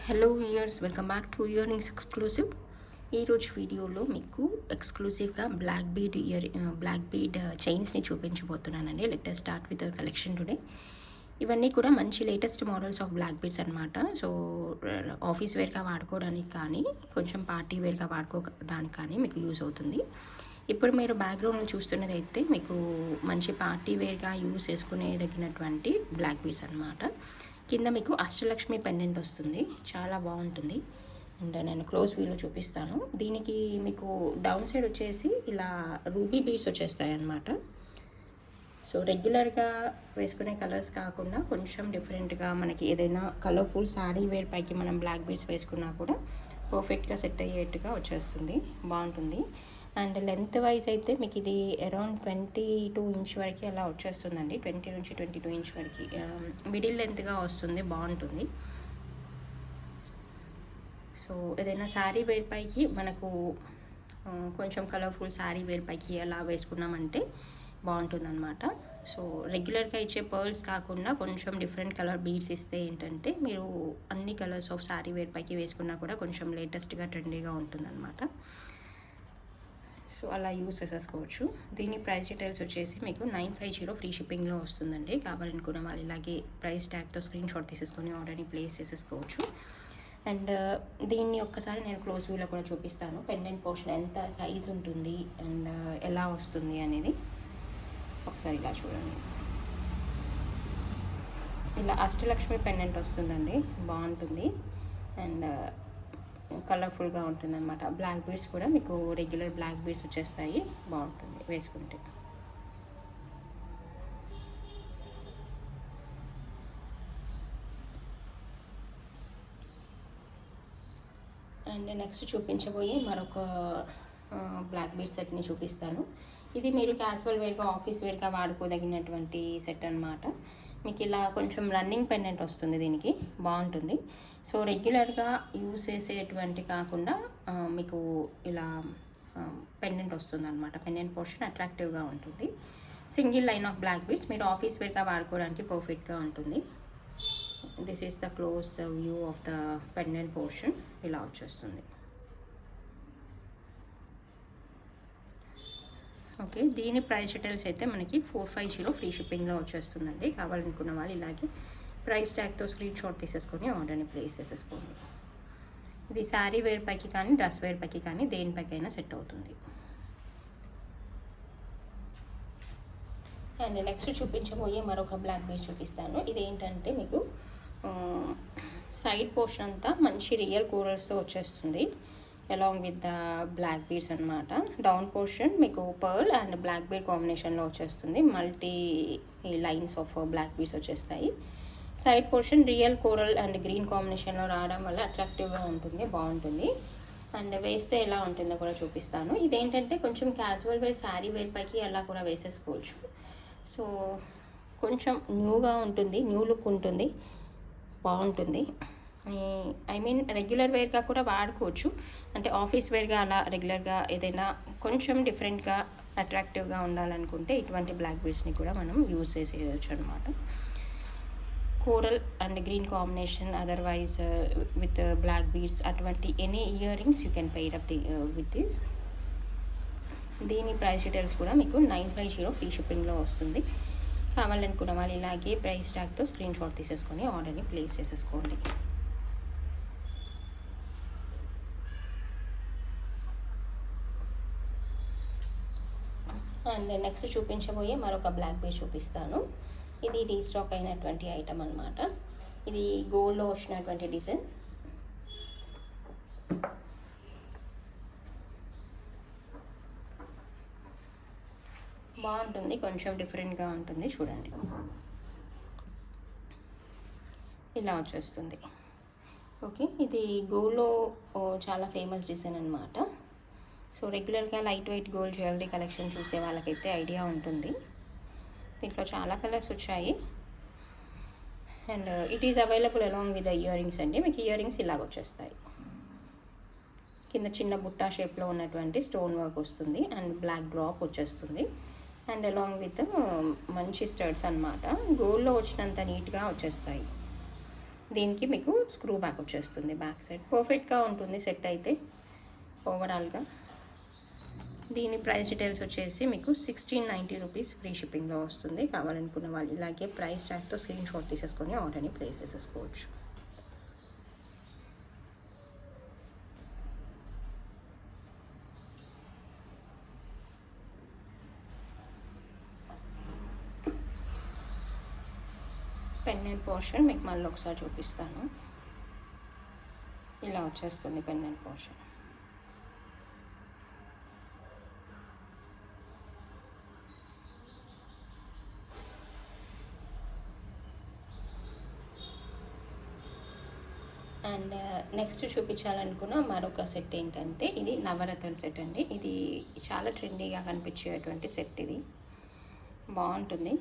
Hello viewers, welcome back to earrings exclusive. ఈరోజు వీడియోలో మీకు ఎక్స్క్లూసివ్గా బ్లాక్ బీడ్ చైన్స్ని చూపించబోతున్నానండి. Let us start with our collection today. ఇవన్నీ కూడా మంచి latest models of black beads అనమాట. సో ఆఫీస్ వేర్గా వాడుకోవడానికి కానీ, కొంచెం పార్టీ వేర్గా వాడుకోవడానికి కానీ మీకు యూజ్ అవుతుంది. ఇప్పుడు మీరు బ్యాక్గ్రౌండ్లో చూస్తున్నది అయితే మీకు మంచి పార్టీ వేర్గా యూజ్ చేసుకునేదగినటువంటి బ్లాక్ బీడ్స్ అనమాట. కింద మీకు అష్టలక్ష్మి పెండెంట్ వస్తుంది, చాలా బాగుంటుంది. అండ్ నేను క్లోజ్ వ్యూలో చూపిస్తాను. దీనికి మీకు డౌన్ సైడ్ వచ్చేసి ఇలా రూబీ బీడ్స్ వచ్చేస్తాయి అన్నమాట. సో రెగ్యులర్గా వేసుకునే కలర్స్ కాకుండా కొంచెం డిఫరెంట్గా మనకి ఏదైనా కలర్ఫుల్ శారీ వేర్ పైకి మనం బ్లాక్ బీడ్స్ వేసుకున్నా కూడా పర్ఫెక్ట్గా సెట్ అయ్యేట్టుగా వచ్చేస్తుంది, బాగుంటుంది. అండ్ లెంత్ వైజ్ అయితే మీకు ఇది అరౌండ్ 22 ఇంచ్ వరకు అలా వచ్చేస్తుందండి. 20 నుంచి 22 ఇంచ్ వరకు మిడిల్ లెంత్గా వస్తుంది, బాగుంటుంది. సో ఏదైనా శారీ వేర్ పైకి మనకు కొంచెం కలర్ఫుల్ శారీ వేర్ పైకి అలా వేసుకున్నామంటే బాగుంటుందన్నమాట. సో రెగ్యులర్గా ఇచ్చే పర్ల్స్ కాకుండా కొంచెం డిఫరెంట్ కలర్ బీడ్స్ ఇస్తే ఏంటంటే మీరు అన్ని కలర్స్ ఆఫ్ శారీ వేర్ పైకి వేసుకున్నా కూడా కొంచెం లేటెస్ట్గా ట్రెండీగా ఉంటుందన్నమాట. సో అలా యూజ్ చేసేసుకోవచ్చు. దీని ప్రైస్ డీటెయిల్స్ వచ్చేసి మీకు 950 ఫ్రీ షిప్పింగ్లో వస్తుందండి. కావాలనుకున్న వాళ్ళు ఇలాగే ప్రైస్ ట్యాగ్తో స్క్రీన్ షాట్ తీసేసుకొని ఆర్డర్ని ప్లేస్ చేసేసుకోవచ్చు. అండ్ దీన్ని ఒక్కసారి నేను క్లోజ్ వ్యూలో కూడా చూపిస్తాను. పెండెంట్ పోర్షన్ ఎంత సైజ్ ఉంటుంది అండ్ ఎలా వస్తుంది అనేది ఒకసారి ఇలా చూడండి. ఇలా అష్టలక్ష్మి పెండెంట్ వస్తుందండి, బాగుంటుంది. అండ్ కలర్ఫుల్గా ఉంటుంది అనమాట. బ్లాక్ బీడ్స్ కూడా మీకు రెగ్యులర్ బ్లాక్ బీడ్స్ వచ్చేస్తాయి, బాగుంటుంది వేసుకుంటే. అండ్ నెక్స్ట్ చూపించబోయే మరొక బ్లాక్ బీడ్ సెట్ని చూపిస్తాను. ఇది మీరు క్యాజువల్ వేర్గా ఆఫీస్ వేర్గా వాడుకోదగినటువంటి సెట్ అనమాట. మీకు ఇలా కొంచెం రన్నింగ్ పెండెంట్ వస్తుంది, దీనికి బాగుంటుంది. సో రెగ్యులర్గా యూజ్ చేసేటువంటి కాకుండా మీకు ఇలా పెండెంట్ వస్తుంది అనమాట. పెండెంట్ పోర్షన్ అట్రాక్టివ్గా ఉంటుంది. Single line of black beads మీరు ఆఫీస్ వేర్గా వాడుకోవడానికి పర్ఫెక్ట్గా ఉంటుంది. This is the close view of the pendant portion. ఇలా వచ్చేస్తుంది. ఓకే, దీని ప్రైస్ డీటెయిల్స్ అయితే మనకి 450 ఫ్రీ షిప్పింగ్లో వచ్చేస్తుందండి. కావాలనుకున్న వాళ్ళు ఇలాగే ప్రైస్ ట్యాగ్తో స్క్రీన్ షాట్ తీసేసుకొని ఆర్డర్ని ప్లేస్ చేసేసుకోండి. ఇది శారీ వేర్ పైకి కానీ డ్రెస్ వేర్ పైకి కానీ దేనిపైకైనా సెట్ అవుతుంది. అండ్ నెక్స్ట్ చూపించబోయే మరొక బ్లాక్ బీడ్ చూపిస్తాను. ఇదేంటంటే మీకు సైడ్ పోర్షన్ అంతా మంచి రియల్ కోరల్స్తో వచ్చేస్తుంది, along with the black beads అనమాట. డౌన్ పోర్షన్ మీకు పర్ల్ అండ్ బ్లాక్ బీడ్ కాంబినేషన్లో వచ్చేస్తుంది. Multi lines of black beads వచ్చేస్తాయి. Side portion real coral and green కాంబినేషన్లో రావడం వల్ల అట్రాక్టివ్గా ఉంటుంది, బాగుంటుంది. అండ్ వేస్తే ఎలా ఉంటుందో కూడా చూపిస్తాను. ఇదేంటంటే కొంచెం క్యాజువల్ వేర్ శారీ వేర్ పైకి అలా కూడా వేసేసుకోవచ్చు. సో కొంచెం న్యూగా ఉంటుంది, న్యూ లుక్ ఉంటుంది, బాగుంటుంది. ఐ మీన్ రెగ్యులర్ వేర్గా కూడా వాడుకోవచ్చు. అంటే ఆఫీస్ వేర్గా అలా రెగ్యులర్గా ఏదైనా కొంచెం డిఫరెంట్గా అట్రాక్టివ్గా ఉండాలనుకుంటే ఇటువంటి బ్లాక్ బీడ్స్ని కూడా మనం యూజ్ చేసేయచ్చు అనమాట. Coral and green combination, otherwise with black beads, అటువంటి any ear rings you can pair up with this. దీని ప్రైస్ డీటెయిల్స్ కూడా మీకు 950 ఫ్రీ షిప్పింగ్లో వస్తుంది. కావాలనుకున్న వాళ్ళు ఇలాగే ప్రైస్ ట్యాగ్తో స్క్రీన్ షాట్ తీసేసుకొని ఆర్డర్ని ప్లేస్ చేసేసుకోండి. అండ్ నెక్స్ట్ చూపించబోయే మరొక బ్లాక్ బీడ్ చూపిస్తాను. ఇది రీస్టాక్ అయినటువంటి ఐటమ్ అనమాట. ఇది గోల్డ్లో వచ్చినటువంటి డిజైన్. బాగుంటుంది, కొంచెం డిఫరెంట్గా ఉంటుంది, చూడండి. ఇలా వచ్చేస్తుంది. ఓకే, ఇది గోల్డ్లో చాలా ఫేమస్ డిజైన్ అనమాట. సో రెగ్యులర్గా light weight gold jewellery collection చూసే వాళ్ళకైతే ఐడియా ఉంటుంది. దీంట్లో చాలా కలర్స్ వచ్చాయి. And it is available along with the ear rings అండి. మీకు ఇయర్ రింగ్స్ ఇలాగ వచ్చేస్తాయి. కింద చిన్న బుట్టా షేప్లో ఉన్నటువంటి స్టోన్ వర్క్ వస్తుంది అండ్ బ్లాక్ డ్రాప్ వచ్చేస్తుంది. అండ్ అలాంగ్ విత్ మంచి స్టడ్స్ అనమాట. గోల్డ్లో వచ్చినంత నీట్గా వచ్చేస్తాయి. దీనికి మీకు స్క్రూ బ్యాక్ వచ్చేస్తుంది బ్యాక్ సైడ్. పర్ఫెక్ట్గా ఉంటుంది సెట్ అయితే ఓవరాల్గా. దీని ప్రైస్ డీటెయిల్స్ వచ్చేసి మీకు 1690 రూపీస్ ఫ్రీ షిప్పింగ్లో వస్తుంది. కావాలనుకున్న వాళ్ళు ఇలాగే ప్రైస్ ట్యాగ్తో స్క్రీన్ షాట్ తీసేసుకొని ఆర్డర్ని ప్లేస్ చేసేసుకోవచ్చు. పెండెంట్ పోర్షన్ మీకు మళ్ళీ ఒకసారి చూపిస్తాను. ఇలా వచ్చేస్తుంది పెండెంట్ పోర్షన్. అండ్ నెక్స్ట్ చూపించాలనుకున్న మరొక సెట్ ఏంటంటే ఇది నవరత్న సెట్ అండి. ఇది చాలా ట్రెండీగా కనిపించేటువంటి సెట్. ఇది బాగుంటుంది.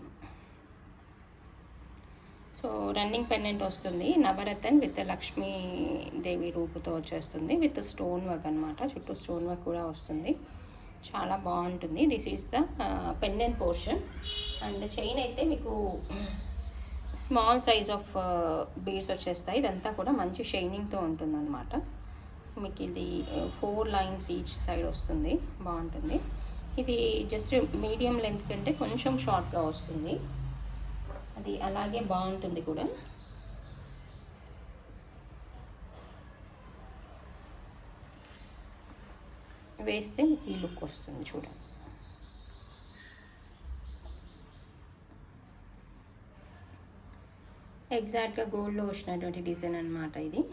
సో రన్నింగ్ పెండెంట్ వస్తుంది. నవరత్న విత్ లక్ష్మీదేవి రూపుతో వచ్చేస్తుంది. విత్ స్టోన్ వర్క్ అనమాట. చుట్టూ స్టోన్ వర్క్ కూడా వస్తుంది. చాలా బాగుంటుంది. This is the pendant portion. And chain అయితే మీకు స్మాల్ సైజ్ ఆఫ్ బీడ్స్ వచ్చేస్తాయి. ఇదంతా కూడా మంచి షైనింగ్తో ఉంటుందన్నమాట. మీకు ఇది 4 లైన్స్ ఈచ్ సైడ్ వస్తుంది. బాగుంటుంది. ఇది జస్ట్ మీడియం లెంత్ కంటే కొంచెం షార్ట్గా వస్తుంది. అది అలాగే బాగుంటుంది కూడా. వేస్తే మీకు ఈ లుక్ వస్తుంది చూడండి. ఎగ్జాక్ట్గా గోల్డ్లో వచ్చినటువంటి డిజైన్ అనమాట ఇది.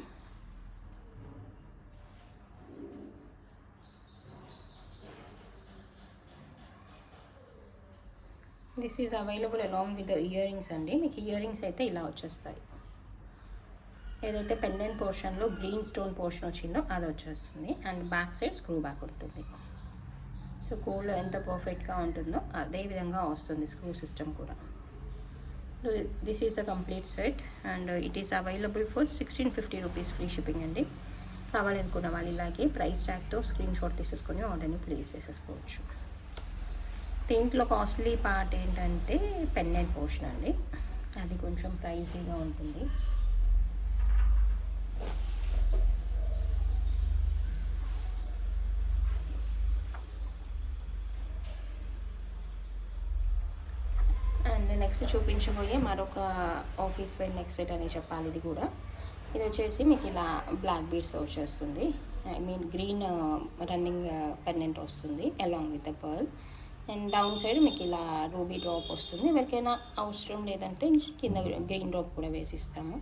This is available along with ear rings అండి. మీకు ఇయర్ రింగ్స్ అయితే ఇలా వచ్చేస్తాయి. ఏదైతే పెండెంట్ పోర్షన్లో గ్రీన్ స్టోన్ పోర్షన్ వచ్చిందో అది వచ్చేస్తుంది. And back side screw back ఉంటుంది. సో గోల్డ్ ఎంత పర్ఫెక్ట్గా ఉంటుందో అదే విధంగా వస్తుంది స్క్రూ సిస్టమ్ కూడా. This is the complete set and it is available for 1650 rupees free shipping అండి. కావాలనుకున్న వాళ్ళు ఇలాగే ప్రైస్ ట్యాగ్తో స్క్రీన్ షాట్ తీసేసుకొని ఆర్డర్ని ప్లేస్ చేసేసుకోవచ్చు. దీంట్లో కాస్ట్లీ పార్ట్ ఏంటంటే పెండెంట్ పోర్షన్ అండి. అది కొంచెం ప్రైజీగా ఉంటుంది. అండ్ నెక్స్ట్ చూపించబోయే మరొక ఆఫీస్ వేర్ నెక్ సెట్ అని చెప్పాలి. ఇది కూడా ఇది వచ్చేసి మీకు ఇలా బ్లాక్ బీడ్స్ వచ్చేస్తుంది. I mean green running pendant వస్తుంది along with the pearl. And down side మీకు ఇలా రూబీ డ్రాప్ వస్తుంది. ఎవరికైనా అవసరం లేదంటే కింద గ్రీన్ డ్రాప్ కూడా వేసిస్తాము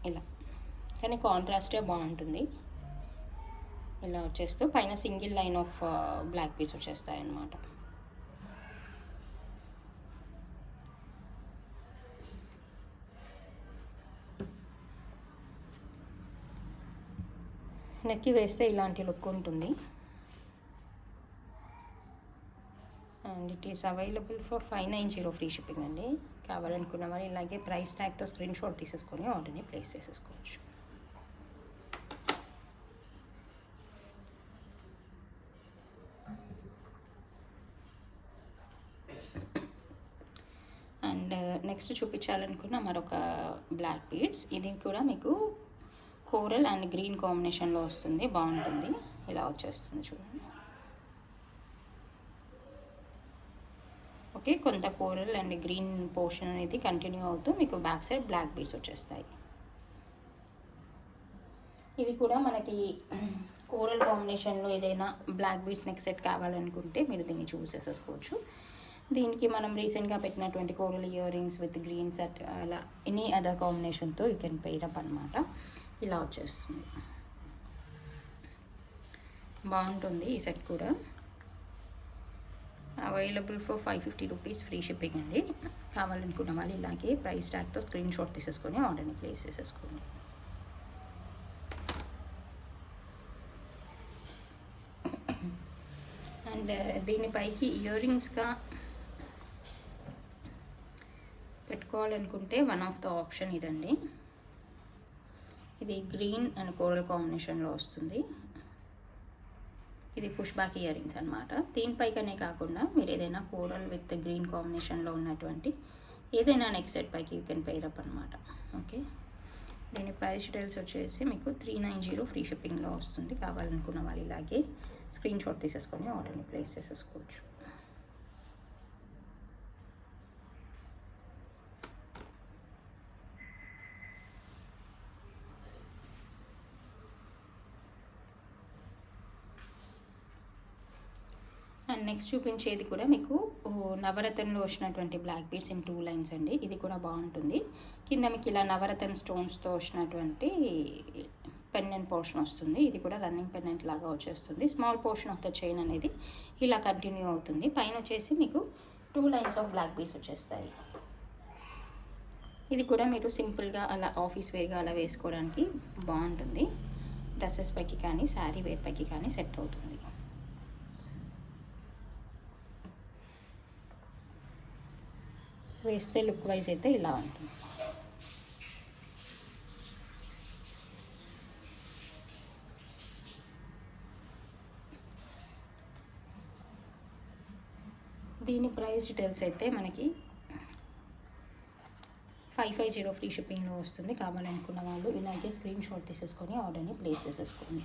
ఇలా. కానీ కాంట్రాస్టే బాగుంటుంది. ఇలా వచ్చేస్తూ పైన single line of black pieces వచ్చేస్తాయి అన్నమాట. నెక్కి వేస్తే ఇలాంటి లుక్ ఉంటుంది. And it is available for 590 free shipping అండి. కావాలనుకున్న వారు ఇలాగే ప్రైస్ ట్యాగ్తో స్క్రీన్ షాట్ తీసేసుకొని ఆర్డర్ని ప్లేస్ చేసేసుకోవచ్చు. అండ్ నెక్స్ట్ చూపించాలనుకున్న మరొక బ్లాక్ బీడ్స్. ఇది కూడా మీకు కోరల్ అండ్ గ్రీన్ కాంబినేషన్లో వస్తుంది. బాగుంటుంది. ఇలా వచ్చేస్తుంది చూడండి. ఓకే, కొంత కోరల్ అండ్ గ్రీన్ పోర్షన్ అనేది కంటిన్యూ అవుతూ మీకు బ్యాక్ సైడ్ బ్లాక్ బీడ్స్ వచ్చేస్తాయి. ఇది కూడా మనకి కోరల్ కాంబినేషన్లో ఏదైనా బ్లాక్ బీడ్స్ నెక్ సెట్ కావాలనుకుంటే మీరు దీన్ని చూస్ చేసేసుకోవచ్చు. దీనికి మనం రీసెంట్గా పెట్టినటువంటి coral ear rings with green set అలా ఎనీ అదర్ కాంబినేషన్తో యూ కెన్ పెయిర్ అప్ అనమాట. ఇలా వచ్చేస్తుంది. బాగుంటుంది ఈ సెట్ కూడా. Available for 550 rupees free shipping అండి. కావాలనుకున్న వాళ్ళు ఇలాగే ప్రైస్ ట్యాగ్తో స్క్రీన్ షాట్ తీసేసుకొని ఆర్డర్ని ప్లేస్ చేసేసుకోండి. అండ్ దీనిపైకి ఇయర్ రింగ్స్గా పెట్టుకోవాలనుకుంటే వన్ ఆఫ్ ద ఆప్షన్ ఇదండి. ఇది గ్రీన్ అండ్ కోరల్ కాంబినేషన్లో వస్తుంది. ఇది పుష్ బ్యాక్ ఇయర్ రింగ్స్ అనమాట. దీనిపైకనే కాకుండా మీరు ఏదైనా కోరల్ విత్ గ్రీన్ కాంబినేషన్లో ఉన్నటువంటి ఏదైనా నెక్ సెట్ పైకి యూ కెన్ పెయిర్ అప్ అనమాట. ఓకే, దీని ప్రైస్ డీటెయిల్స్ వచ్చేసి మీకు 390 ఫ్రీ షిప్పింగ్లో వస్తుంది. కావాలనుకున్న వాళ్ళు ఇలాగే స్క్రీన్ షాట్ తీసేసుకొని ఆర్డర్ని ప్లేస్ చేసేసుకోవచ్చు. అండ్ నెక్స్ట్ చూపించేది కూడా మీకు నవరత్నంలో వచ్చినటువంటి బ్లాక్ బీడ్స్ ఇన్ 2 లైన్స్ అండి. ఇది కూడా బాగుంటుంది. కింద మీకు ఇలా నవరత్న స్టోన్స్తో వచ్చినటువంటి పెండెంట్ పోర్షన్ వస్తుంది. ఇది కూడా రన్నింగ్ పెండెంట్ లాగా వచ్చేస్తుంది. Small portion of the chain అనేది ఇలా కంటిన్యూ అవుతుంది. పైన వచ్చేసి మీకు 2 లైన్స్ ఆఫ్ బ్లాక్ బీడ్స్ వచ్చేస్తాయి. ఇది కూడా మీరు సింపుల్గా అలా ఆఫీస్ వేర్గా అలా వేసుకోవడానికి బాగుంటుంది. డ్రెస్సెస్ పైకి కానీ శారీ వేర్ పైకి కానీ సెట్ అవుతుంది. వేస్తే లుక్ వైజ్ అయితే ఇలా ఉంటుంది. దీని ప్రైస్ డీటెయిల్స్ అయితే మనకి 550 ఫ్రీ షిప్పింగ్లో వస్తుంది. కావాలనుకున్న వాళ్ళు ఇలాగే స్క్రీన్ షాట్ తీసేసుకొని ఆర్డర్ని ప్లేస్ చేసేసుకోండి.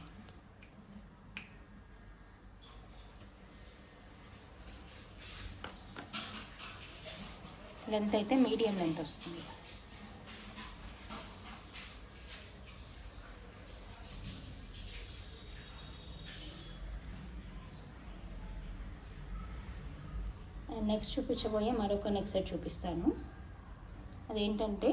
లెంత్ అయితే మీడియం లెంత్ వస్తుంది. నెక్స్ట్ చూపించబోయే మరొక నెక్ సెట్ చూపిస్తాను. అదేంటంటే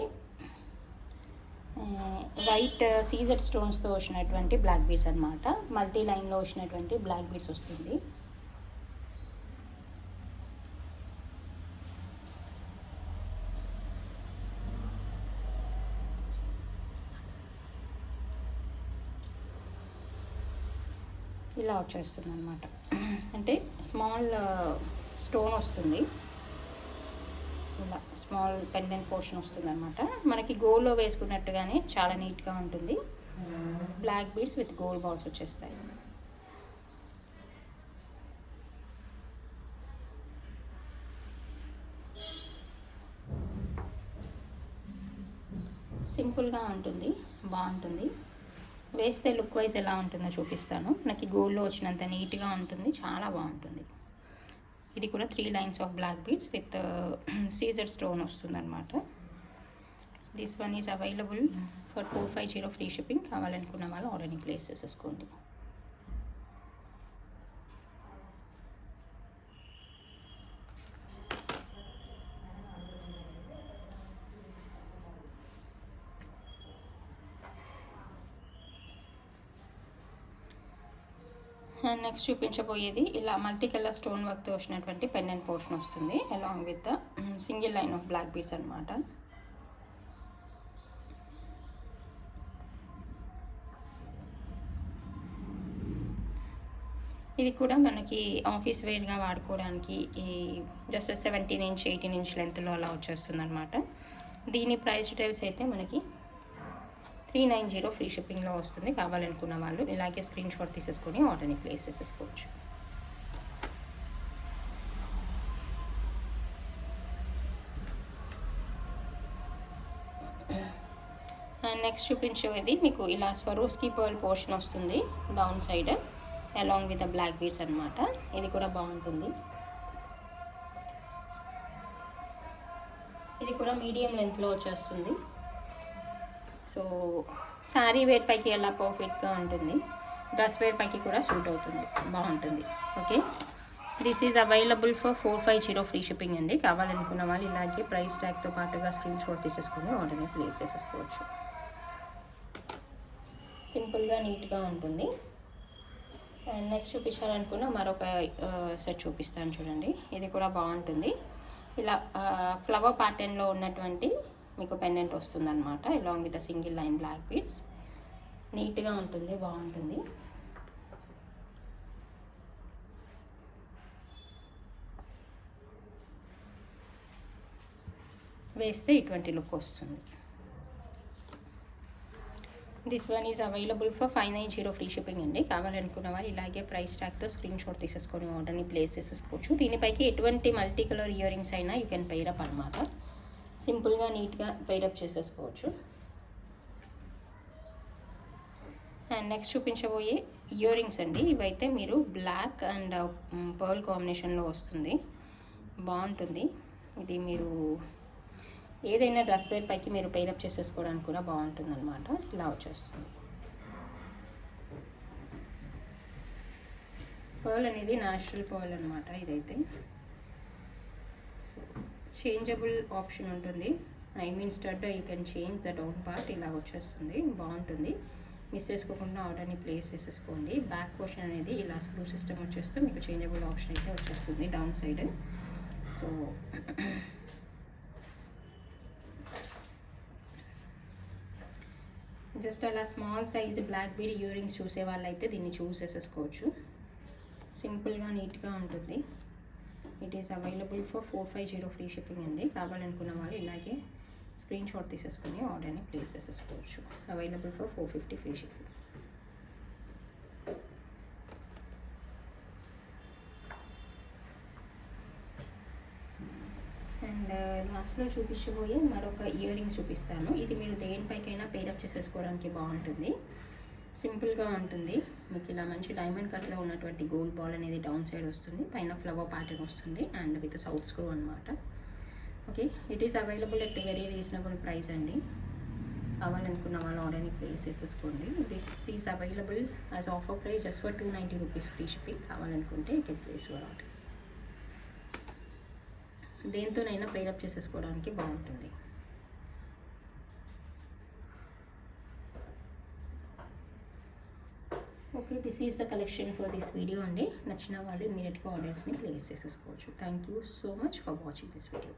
వైట్ సీజెడ్ స్టోన్స్తో వచ్చినటువంటి బ్లాక్ బీడ్స్ అనమాట. మల్టీ లైన్లో వచ్చినటువంటి బ్లాక్ బీడ్స్ వస్తుంది. ఇలా వచ్చేస్తుంది అనమాట. అంటే స్మాల్ స్టోన్ వస్తుంది, ఇలా స్మాల్ పెండెంట్ పోర్షన్ వస్తుంది అనమాట. మనకి గోల్డ్లో వేసుకున్నట్టుగానే చాలా నీట్గా ఉంటుంది. Black beads with gold balls వచ్చేస్తాయి. సింపుల్గా ఉంటుంది, బాగుంటుంది. వేస్తే లుక్ వైజ్ ఎలా ఉంటుందో చూపిస్తాను. నాకు గోల్డ్లో వచ్చినంత నీట్గా ఉంటుంది, చాలా బాగుంటుంది. ఇది కూడా 3 lines of black beads with Caesar stone వస్తుందన్నమాట. This one is available for 450 free shipping. కావాలనుకున్న వాళ్ళు ఆర్డర్ని ప్లేస్ చేసేసుకోండి. నెక్స్ట్ చూపించబోయేది ఇలా మల్టీ కలర్ స్టోన్ వర్క్తో వచ్చినటువంటి పెండెంట్ పోర్షన్ వస్తుంది, along with single line of black beads అనమాట. ఇది కూడా మనకి ఆఫీస్ వేర్గా వాడుకోవడానికి ఈ జస్ట్ 17 ఇంచ్ 18 ఇంచ్ లెంత్లో అలా వచ్చేస్తుంది అనమాట. దీని ప్రైస్ డీటెయిల్స్ అయితే మనకి 390 ఫ్రీ షిప్పింగ్లో వస్తుంది. కావాలనుకున్న వాళ్ళు ఇలాగే స్క్రీన్ షాట్ తీసేసుకొని ఆర్డర్ని ప్లేస్ చేసేసుకోవచ్చు. అండ్ నెక్స్ట్ చూపించేది మీకు ఇలా స్వరోస్కి పర్ల్ పోర్షన్ వస్తుంది down side, along with the black beads అనమాట. ఇది కూడా బాగుంటుంది. ఇది కూడా మీడియం లెంత్లో వచ్చేస్తుంది. సో శారీ వేర్ పైకి ఎలా పర్ఫెక్ట్గా ఉంటుంది, డ్రెస్ వేర్ పైకి కూడా సూట్ అవుతుంది, బాగుంటుంది. Okay, this is available for 450 free shipping అండి. కావాలనుకున్న వాళ్ళు ఇలాగే ప్రైస్ ట్యాగ్తో పాటుగా స్క్రీన్ షాట్ తీసేసుకొని ఆర్డర్ని ప్లేస్ చేసేసుకోవచ్చు. సింపుల్గా నీట్గా ఉంటుంది. అండ్ నెక్స్ట్ చూపించాలనుకున్న మరొక సెట్ చూపిస్తాను చూడండి. ఇది కూడా బాగుంటుంది. ఇలా ఫ్లవర్ ప్యాటర్న్లో ఉన్నటువంటి మీకు పెండెంట్ వస్తుంది అనమాట, along with single line black beads. నీట్గా ఉంటుంది, బాగుంటుంది. వేస్తే ఇటువంటి లుక్ వస్తుంది. This one is available for 590 free shipping అండి. కావాలనుకున్న వాళ్ళు ఇలాగే ప్రైస్ ట్యాగ్తో స్క్రీన్ షాట్ తీసేసుకొని ఆర్డర్ని ప్లేస్ చేసేసుకోవచ్చు. దీనిపైకి ఎటువంటి మల్టీ కలర్ ఇయర్ రింగ్స్ అయినా యూ కెన్ పెయిరప్ అనమాట. సింపుల్గా నీట్గా పెయిరప్ చేసేసుకోవచ్చు. అండ్ నెక్స్ట్ చూపించబోయే ఇయర్ రింగ్స్ అండి. ఇవైతే మీరు బ్లాక్ అండ్ పర్ల్ కాంబినేషన్లో వస్తుంది, బాగుంటుంది. ఇది మీరు ఏదైనా డ్రెస్ వేర్ పైకి మీరు పేరప్ చేసేసుకోవడానికి కూడా బాగుంటుంది అనమాట. ఇలా వచ్చేస్తుంది. పర్ల్ అనేది న్యాచురల్ పర్ల్ అనమాట ఇదైతే. సో చేంజబుల్ ఆప్షన్ ఉంటుంది, I mean stud you can change the down part. ఇలా వచ్చేస్తుంది, బాగుంటుంది. మిస్ చేసుకోకుండా ఆర్డర్ని ప్లేస్ చేసేసుకోండి. బ్యాక్ పోర్షన్ అనేది ఇలా స్క్రూ సిస్టమ్ వచ్చేస్తే మీకు చేంజబుల్ ఆప్షన్ అయితే వచ్చేస్తుంది డౌన్ సైడ్. సో జస్ట్ అలా small size black bead earrings చూసే వాళ్ళైతే దీన్ని చూస్ చేసేసుకోవచ్చు. సింపుల్గా నీట్గా ఉంటుంది. It is available for 450 free shipping అండి. కావాలనుకున్న వాళ్ళు ఇలాగే స్క్రీన్ షాట్ తీసేసుకొని ఆర్డర్ని ప్లేస్ చేసేసుకోవచ్చు. Available for 450 free shipping. And లాస్ట్లో చూపించబోయే మరొక ఇయర్ రింగ్స్ చూపిస్తాను. ఇది మీరు దేనిపైకైనా పేరప్ చేసేసుకోవడానికి బాగుంటుంది, సింపుల్గా ఉంటుంది. మీకు ఇలా మంచి డైమండ్ కట్లో ఉన్నటువంటి గోల్డ్ బాల్ అనేది డౌన్ సైడ్ వస్తుంది, పైన ఫ్లవర్ ప్యాటర్న్ వస్తుంది అండ్ విత్ సౌత్ స్క్రూ అనమాట. Okay, it is available at very reasonable price అండి. కావాలనుకున్న వాళ్ళు ఆర్డర్ని ప్లేస్ చేసేసుకోండి. This is available as offer price just for 290 rupees free shipping. కావాలనుకుంటే you can place your orders. దేంతోనైనా pair up చేసేసుకోవడానికి బాగుంటుంది. Okay, this is the collection for this video అండి. నచ్చిన వాళ్ళు ఇమీడియట్గా ఆర్డర్స్ని ప్లేస్ చేసేసుకోవచ్చు. Thank you so much for watching this video.